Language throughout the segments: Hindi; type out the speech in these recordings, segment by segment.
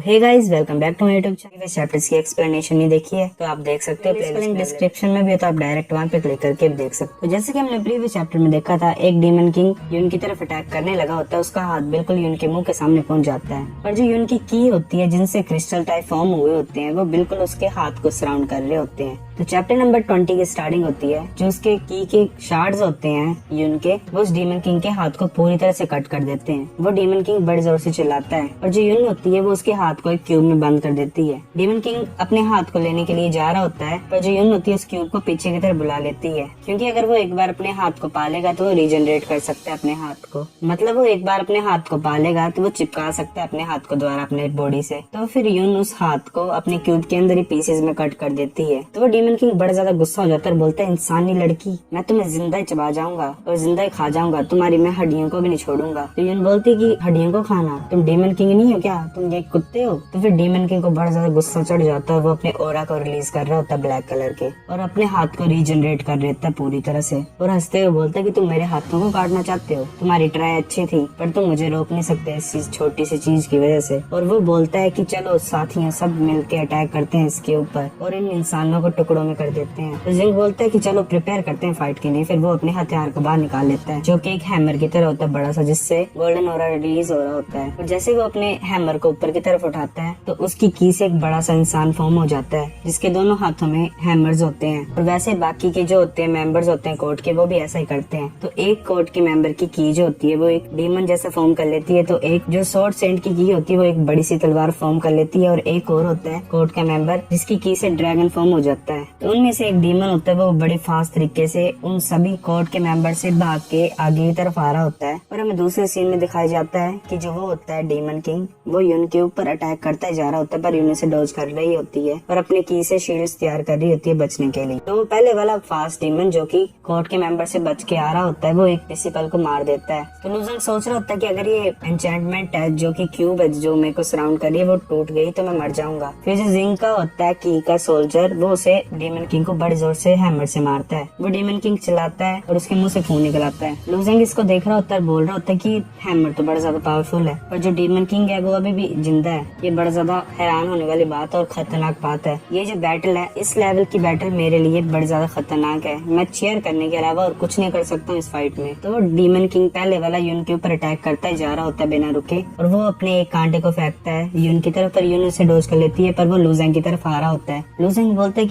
Hey guys, welcome back to my YouTube channel. Chapters की एक्सप्लेनेशन नहीं देखी है तो आप देख सकते हो, लिंक डिस्क्रिप्शन में भी है, तो आप डायरेक्ट वहां पे क्लिक करके देख सकते हो। जैसे कि हमने प्रीवियस चैप्टर में देखा था, एक डीमन किंग यून की तरफ अटैक करने लगा होता है, उसका हाथ बिल्कुल यून के मुंह के सामने पहुंच जाता है और जो यून की की होती है जिनसे क्रिस्टल टाइप फॉर्म हुए होते हैं वो बिल्कुल उसके हाथ को सराउंड कर रहे होते हैं। तो चैप्टर नंबर 20 की स्टार्टिंग होती है। जो उसके की के शार्ड्स होते हैं यून के, वो उस डीमन किंग के हाथ को पूरी तरह से कट कर देते हैं। वो डीमन किंग बड़े जोर से चिल्लाता है और जो यून होती है वो उसके हाथ को एक क्यूब में बंद कर देती है। डीमन किंग अपने हाथ को लेने के लिए जा रहा होता है पर जो यून होती है उस क्यूब को पीछे की तरफ बुला लेती है, क्योंकि अगर वो एक बार अपने हाथ को पालेगा तो वो रीजनरेट कर सकता है अपने हाथ को। मतलब वो एक बार अपने हाथ को पालेगा तो वो चिपका सकता है अपने हाथ को द्वारा अपने बॉडी से। तो फिर यून उस हाथ को अपने क्यूब के अंदर ही पीसेज में कट कर देती है। तो वो डीमन किंग बड़ा ज्यादा गुस्सा हो जाता है और बोलता है, इंसानी लड़की, मैं तुम्हें जिंदा ही चबा जाऊंगा और जिंदा ही खा जाऊंगा, तुम्हारी मैं हड्डियों को भी नहीं छोड़ूंगा। तो यून बोलती है कि हड्डियों को खाना, तुम डीमन किंग नहीं हो क्या, तुम एक कुत्ते हो। तो फिर डीमन किंग को बड़ा ज्यादा गुस्सा चढ़ जाता है और वो अपने ओरा को रिलीज कर रहा होता है ब्लैक कलर के और अपने हाथ को रीजनरेट कर देता है पूरी तरह से और हंसते हुए बोलता है कि तुम मेरे हाथों को काटना चाहते हो, तुम्हारी ट्राई अच्छी थी पर तुम मुझे रोक नहीं सकते इस चीज छोटी सी चीज की वजह से। और वो बोलता है कि चलो साथियों सब मिलके अटैक करते हैं इसके ऊपर और इन इंसानों को टुकड़ों में कर देते हैं। तो जिंग बोलता है कि चलो प्रिपेयर करते हैं फाइट के लिए। फिर वो अपने हथियार को बाहर निकाल लेता है जो कि एक हैमर की तरह होता है बड़ा सा, जिससे गोल्डन ऑरा रिलीज हो रहा होता है। और जैसे वो अपने हैमर को ऊपर की तरफ उठाता है तो उसकी की से एक बड़ा सा इंसान फॉर्म हो जाता है जिसके दोनों हाथों में हैमर्स होते हैं। और वैसे बाकी के जो होते हैं मेंबर्स होते हैं कोर्ट के, वो भी ऐसा ही करते हैं। तो एक कोर्ट के मेंबर की की जो होती है वो एक डीमन जैसा फॉर्म कर लेती है, तो एक जो स्वॉर्ड सेंट की होती है वो एक बड़ी सी तलवार फॉर्म कर लेती है। और एक और होता है कोर्ट का मेंबर जिसकी की से ड्रैगन फॉर्म हो जाता है। तो उनमें से एक डीमन होता है वो बड़े फास्ट तरीके से उन सभी कोर्ट के मेंबर से भाग के आगे की तरफ आ रहा होता है। और हमें दूसरे सीन में दिखाया जाता है कि जो वो होता है डीमन किंग, वो यून के ऊपर अटैक करता जा रहा होता है पर यून उसे डॉज कर रही होती है और अपने की से शील्ड्स तैयार कर रही होती है बचने के लिए। तो वो पहले वाला फास्ट डीमन जो कि कोर्ट के मेंबर से बच के आ रहा होता है वो एक प्रिंसिपल को मार देता है। तो लूजंग सोच रहा होता है कि अगर ये एन्चेंटमेंट है जो कि क्यूब है जो मेरे को सराउंड कर रही है वो टूट गई तो मैं मर जाऊंगा। फिर जो जिंग का होता है की का सोल्जर, वो उसे डीमन किंग को बड़े जोर से हैमर से मारता है। वो डीमन किंग चिल्लाता है और उसके मुंह से खून निकल आता है। लूजंग इसको देख रहा होता है, बोल रहा होता है कि हैमर तो बड़ा ज्यादा पावरफुल है पर जो डीमन किंग है वो अभी भी जिंदा है। ये बड़ा ज्यादा हैरान होने वाली बात और खतरनाक बात है। ये जो बैटल है, इस लेवल की बैटल मेरे लिए बड़ी ज्यादा खतरनाक है। मैं चीयर करने के अलावा और कुछ नहीं कर सकता हूँ इस फाइट में। तो डीमन किंग पहले वाला यून के ऊपर अटैक करता ही जा रहा होता है बिना रुके और वो अपने एक कांटे को फेंकता है यून की तरफ पर यून उसे डोज कर लेती है पर वो लूजंग की तरफ आ रहा होता है। लूजंग बोलता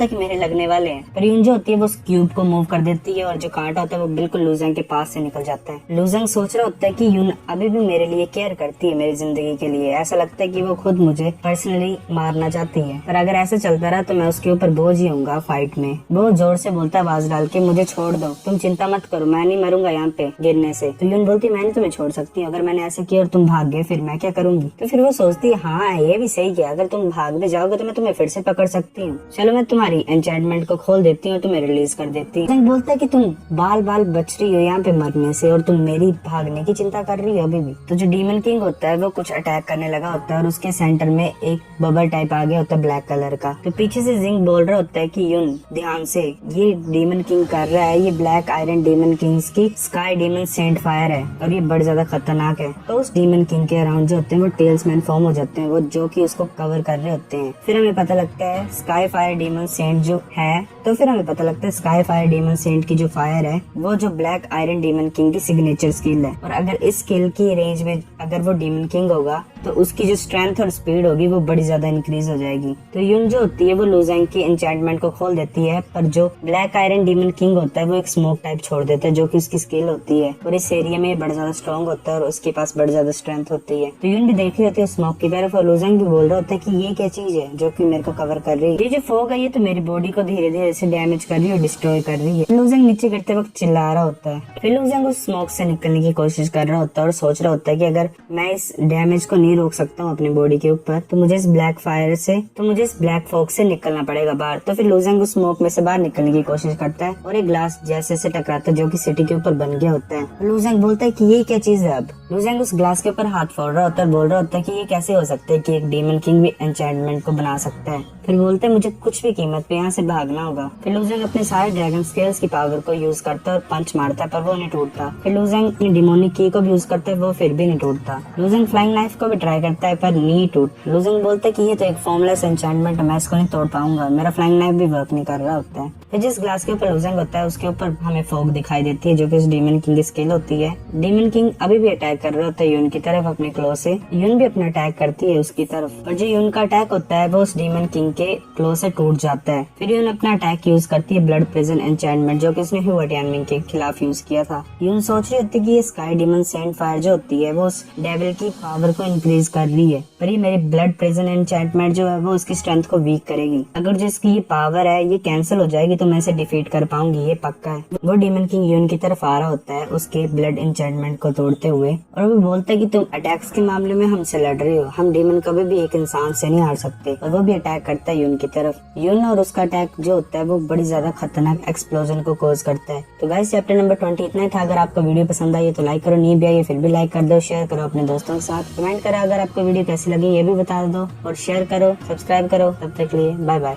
है कि मेरे लगने वाले हैं, पर यून जो होती है वो उस क्यूब को मूव कर देती है और जो कांटा होता है वो बिल्कुल लूजंग के पास से निकल जाता है। लूजंग सोच रहा होता है कि यून अभी भी मेरे लिए केयर करती है, मेरी जिंदगी के लिए। ऐसा लगता है कि वो खुद मुझे पर्सनली मारना चाहती है, पर अगर ऐसा चलता रहा तो मैं उसके ऊपर बोझ ही होऊंगा फाइट में। वो जोर से बोलता है आवाज डाल के, मुझे छोड़ दो, तुम चिंता मत करो, मैं नहीं मरूंगा यहाँ पे गिरने से। तो यून बोलती है, मैं नहीं तुम्हें छोड़ सकती, अगर मैंने ऐसे किया और तुम भाग गए फिर मैं क्या करूंगी। तो फिर वो सोचती है, हाँ ये भी सही किया, अगर तुम भाग भी जाओगे तो मैं तुम्हें फिर से पकड़ सकती हूँ। चलो मैं तुम्हारी एन्चेंटमेंट को खोल देती हूँ, तुम्हें रिलीज कर देती हूँ। बोलता है कि तुम बाल बाल बच रही हो यहाँ पे मरने से और तुम मेरी भागने की चिंता कर रही हो अभी भी। तो जो डीमन किंग होता है वो कुछ अटैक करने लगा होता है और उसके सेंटर में एक बबल टाइप आ गया होता है ब्लैक कलर का। तो पीछे से जिंग बोल रहा होता है कि यून ध्यान से, ये डीमन किंग कर रहा है, ये ब्लैक आयरन डीमन किंग्स की स्काई डीमन सेंट फायर है और ये बड़ी ज्यादा खतरनाक है। तो उस डीमन किंग के अराउंड जो होते हैं वो टेल्समैन फॉर्म हो जाते हैं, वो जो कि उसको कवर कर रहे होते हैं। फिर हमें पता लगता है स्काई फायर डीमन सेंट जो है, तो फिर हमें पता लगता है स्काई फायर डीमन सेंट की जो फायर है वो जो ब्लैक आयरन डीमन किंग की सिग्नेचर स्किल है। और अगर इस स्किल की रेंज में अगर वो डीमन किंग होगा तो उसकी जो स्ट्रेंथ और स्पीड होगी वो बड़ी ज्यादा इंक्रीज हो जाएगी। तो यून जो होती है वो लूजंग की एन्चेंटमेंट को खोल देती है, पर जो ब्लैक आयरन डीमन किंग होता है वो एक स्मोक टाइप छोड़ देता है जो कि उसकी स्किल होती है और इस एरिया में बड़ा ज्यादा स्ट्रॉन्ग होता है और उसके पास बड़ी ज्यादा स्ट्रेंथ होती है। तो यून भी देख रही होती है स्मोक की तरफ और लूजंग भी बोल रहा होता है कि ये क्या चीज है जो कि मेरे को कवर कर रही है, ये जो फॉग है ये तो मेरी बॉडी को धीरे धीरे से डैमेज कर रही है, डिस्ट्रॉय कर रही है। लूजंग नीचे गिरते वक्त चिल्ला रहा होता है। फिर लूजंग उस स्मोक से निकलने की कोशिश कर रहा होता है और सोच रहा होता है कि अगर मैं इस डैमेज को नहीं रोक सकता हूँ अपनी बॉडी के ऊपर तो मुझे इस ब्लैक फॉग से निकलना पड़ेगा बाहर। तो फिर लूजंग उस स्मोक में से बाहर निकलने की कोशिश करता है और एक ग्लास जैसे से टकराता है जो कि सिटी के ऊपर बन गया होता है। लूजंग बोलता है कि ये क्या चीज है। अब लूजंग उस ग्लास के ऊपर हाथ फोड़ रहा होता है, बोल रहा होता है कि ये कैसे हो सकता है कि एक डीमन किंग भी एन्चेंटमेंट को बना सकता है। फिर बोलते हैं मुझे कुछ भी कीमत पे यहाँ से भागना होगा। फिर लूजंग अपने सारे ड्रैगन स्केल्स की पावर को यूज करता है और पंच मारता है पर वो नहीं टूटता। फिर लूजंग अपनी डिमोनिक की को भी यूज करता है, वो फिर भी नहीं टूटता। लूजंग फ्लाइंग नाइफ को भी ट्राई करता है पर नी टूट। लूजिंग बोलता है कि ये तो एक फॉर्मलेस एन्चेंटमेंट है, मैं इसको नहीं तोड़ पाऊंगा, मेरा फ्लाइंग नाइफ भी वर्क नहीं कर रहा होता है। फिर जिस ग्लास के ऊपर लूजिंग होता है उसके ऊपर हमें फॉग दिखाई देती है जो कि इस डीमन किंग की स्किल होती है। डीमन किंग अभी भी अटैक कर रहा होता है यून की तरफ अपने क्लो से। यून भी अपना अटैक करती है उसकी तरफ और जो यून का अटैक होता है वो उस डीमन किंग के क्लो से टूट जाता है। फिर यून अपना अटैक यूज करती है ब्लड प्रिजन एन्चेंटमेंट जो कि उसने ह्यू वटियानमिंग के खिलाफ यूज किया था। यून सोच रही होती है कि ये स्काई डीमन सेंड फायर जो होती है वो उस डेविल की पावर को इंक्रीज कर रही है, पर ये मेरी ब्लड प्रिजन एन्चेंटमेंट जो है वो उसकी स्ट्रेंथ को वीक करेगी। अगर जिसकी ये पावर है ये कैंसिल हो जाएगी तो मैं इसे डिफीट कर पाऊंगी, ये पक्का है। वो डीमन किंग यून की तरफ आ रहा होता है उसके ब्लड एन्चेंटमेंट को तोड़ते हुए और वो बोलता है कि तुम अटैक्स के मामले में हमसे लड़ रहे हो, हम डीमन कभी भी एक इंसान से नहीं हार सकते। और वो भी अटैक करता है यून की तरफ। यून और उसका अटैक जो होता है वो बड़ी ज्यादा खतरनाक एक्सप्लोजन को कॉज करता है। तो गाइस चैप्टर नंबर 20 इतना ही था। अगर आपको वीडियो पसंद आई तो लाइक करो, नहीं भी आई फिर भी लाइक कर दो, शेयर करो अपने दोस्तों के साथ, कमेंट करो अगर आपको वीडियो कैसी लगी ये भी बता दो और शेयर करो, सब्सक्राइब करो। तब तक के लिए बाय बाय।